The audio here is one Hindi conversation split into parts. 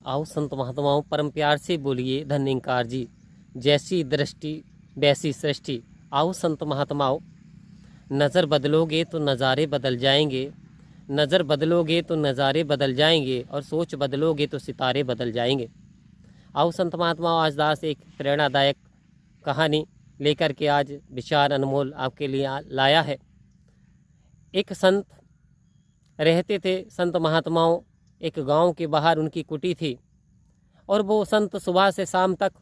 आओ संत महात्माओं परम प्यार से बोलिए धन्यंकार जी। जैसी दृष्टि वैसी सृष्टि। आओ संत महात्माओं, नज़र बदलोगे तो नज़ारे बदल जाएंगे, नज़र बदलोगे तो नज़ारे बदल जाएंगे, और सोच बदलोगे तो सितारे बदल जाएंगे। आओ संत महात्माओं, आज दास एक प्रेरणादायक कहानी लेकर के आज विचार अनमोल आपके लिए लाया है। एक संत रहते थे। संत महात्माओं, एक गांव के बाहर उनकी कुटी थी, और वो संत सुबह से शाम तक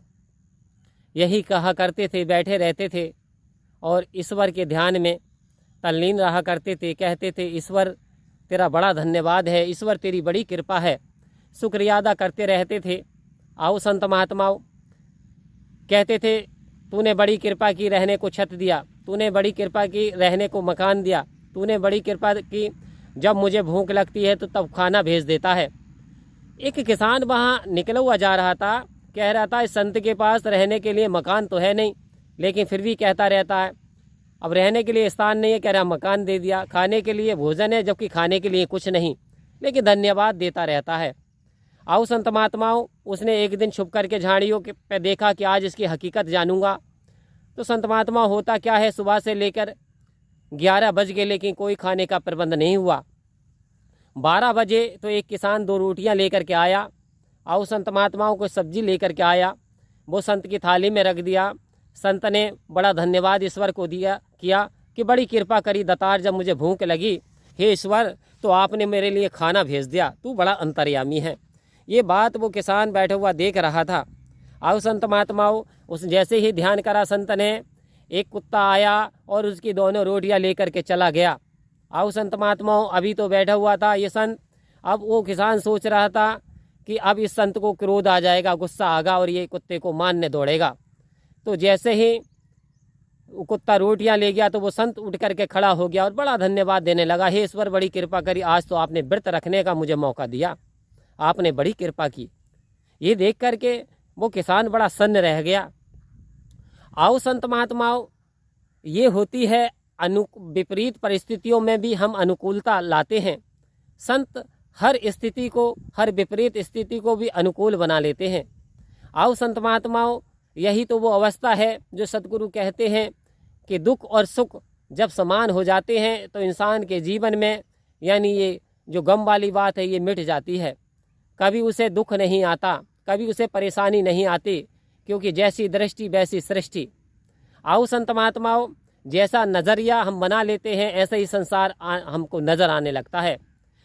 यही कहा करते थे, बैठे रहते थे और ईश्वर के ध्यान में तल्लीन रहा करते थे। कहते थे, ईश्वर तेरा बड़ा धन्यवाद है, ईश्वर तेरी बड़ी कृपा है, शुक्रिया अदा करते रहते थे। आओ संत महात्माओं, कहते थे, तूने बड़ी कृपा की, रहने को छत दिया, तूने बड़ी कृपा की, रहने को मकान दिया, तूने बड़ी कृपा की, जब मुझे भूख लगती है तो तब खाना भेज देता है। एक किसान वहाँ निकला हुआ जा रहा था, कह रहा था, इस संत के पास रहने के लिए मकान तो है नहीं, लेकिन फिर भी कहता रहता है, अब रहने के लिए स्थान नहीं है, कह रहा मकान दे दिया, खाने के लिए भोजन है जबकि खाने के लिए कुछ नहीं, लेकिन धन्यवाद देता रहता है। आओ संत महात्माओं, उसने एक दिन छुप करके झाड़ियों के पे देखा कि आज इसकी हकीकत जानूंगा। तो संत महात्मा, होता क्या है, सुबह से लेकर 11 बज गए लेकिन कोई खाने का प्रबंध नहीं हुआ। 12 बजे तो एक किसान 2 रोटियां लेकर के आया। आओ संत महात्माओं, को सब्जी लेकर के आया, वो संत की थाली में रख दिया। संत ने बड़ा धन्यवाद ईश्वर को किया कि बड़ी कृपा करी दतार, जब मुझे भूख लगी, हे ईश्वर, तो आपने मेरे लिए खाना भेज दिया, तू बड़ा अंतर्यामी है। ये बात वो किसान बैठा हुआ देख रहा था। आओ संत महात्माओं, उस जैसे ही ध्यान करा संत ने, एक कुत्ता आया और उसकी दोनों रोटियां लेकर के चला गया। आओ संत महात्माओं, अभी तो बैठा हुआ था ये संत, अब वो किसान सोच रहा था कि अब इस संत को क्रोध आ जाएगा, गुस्सा आगा और ये कुत्ते को मारने दौड़ेगा। तो जैसे ही वो कुत्ता रोटियां ले गया तो वो संत उठ करके खड़ा हो गया और बड़ा धन्यवाद देने लगा, हे ईश्वर, बड़ी कृपा करी, आज तो आपने व्रत रखने का मुझे मौका दिया, आपने बड़ी कृपा की। ये देख करके वो किसान बड़ा सन्न रह गया। आओ संत महात्माओं, ये होती है विपरीत परिस्थितियों में भी हम अनुकूलता लाते हैं। संत हर स्थिति को, हर विपरीत स्थिति को भी अनुकूल बना लेते हैं। आओ संत महात्माओं, यही तो वो अवस्था है जो सतगुरु कहते हैं कि दुख और सुख जब समान हो जाते हैं तो इंसान के जीवन में, यानी ये जो गम वाली बात है, ये मिट जाती है। कभी उसे दुख नहीं आता, कभी उसे परेशानी नहीं आती, क्योंकि जैसी दृष्टि वैसी सृष्टि। आओ संत महात्माओं, जैसा नज़रिया हम बना लेते हैं ऐसा ही संसार हमको नज़र आने लगता है।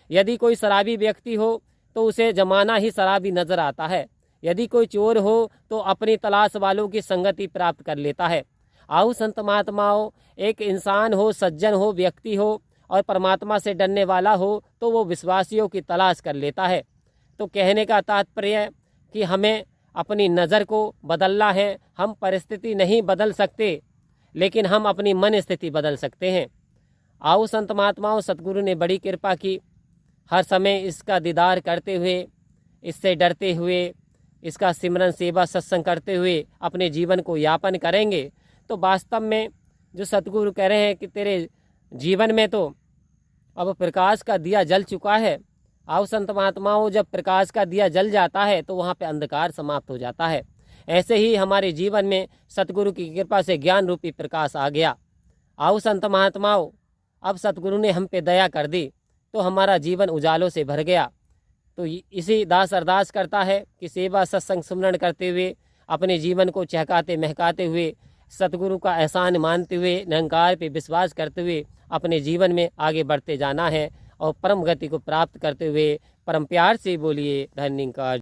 यदि कोई शराबी व्यक्ति हो तो उसे जमाना ही शराबी नज़र आता है। यदि कोई चोर हो तो अपनी तलाश वालों की संगति प्राप्त कर लेता है। आओ संत महात्माओं, एक इंसान हो, सज्जन हो, व्यक्ति हो और परमात्मा से डरने वाला हो तो वो विश्वासियों की तलाश कर लेता है। तो कहने का तात्पर्य कि हमें अपनी नज़र को बदलना है। हम परिस्थिति नहीं बदल सकते, लेकिन हम अपनी मन स्थिति बदल सकते हैं। आओ संत महात्माओं, सतगुरु ने बड़ी कृपा की, हर समय इसका दीदार करते हुए, इससे डरते हुए, इसका सिमरन सेवा सत्संग करते हुए अपने जीवन को यापन करेंगे तो वास्तव में जो सतगुरु कह रहे हैं कि तेरे जीवन में तो अब प्रकाश का दिया जल चुका है। आओ संत महात्माओं, जब प्रकाश का दिया जल जाता है तो वहाँ पे अंधकार समाप्त हो जाता है। ऐसे ही हमारे जीवन में सतगुरु की कृपा से ज्ञान रूपी प्रकाश आ गया। आओ संत महात्माओं, अब सतगुरु ने हम पे दया कर दी तो हमारा जीवन उजालों से भर गया। तो इसी दास अरदास करता है कि सेवा सत्संग सुमरण करते हुए, अपने जीवन को चहकाते महकाते हुए, सतगुरु का एहसान मानते हुए, निरंकार पे विश्वास करते हुए अपने जीवन में आगे बढ़ते जाना है और परम गति को प्राप्त करते हुए परम प्यार से बोलिए धन्यवाद।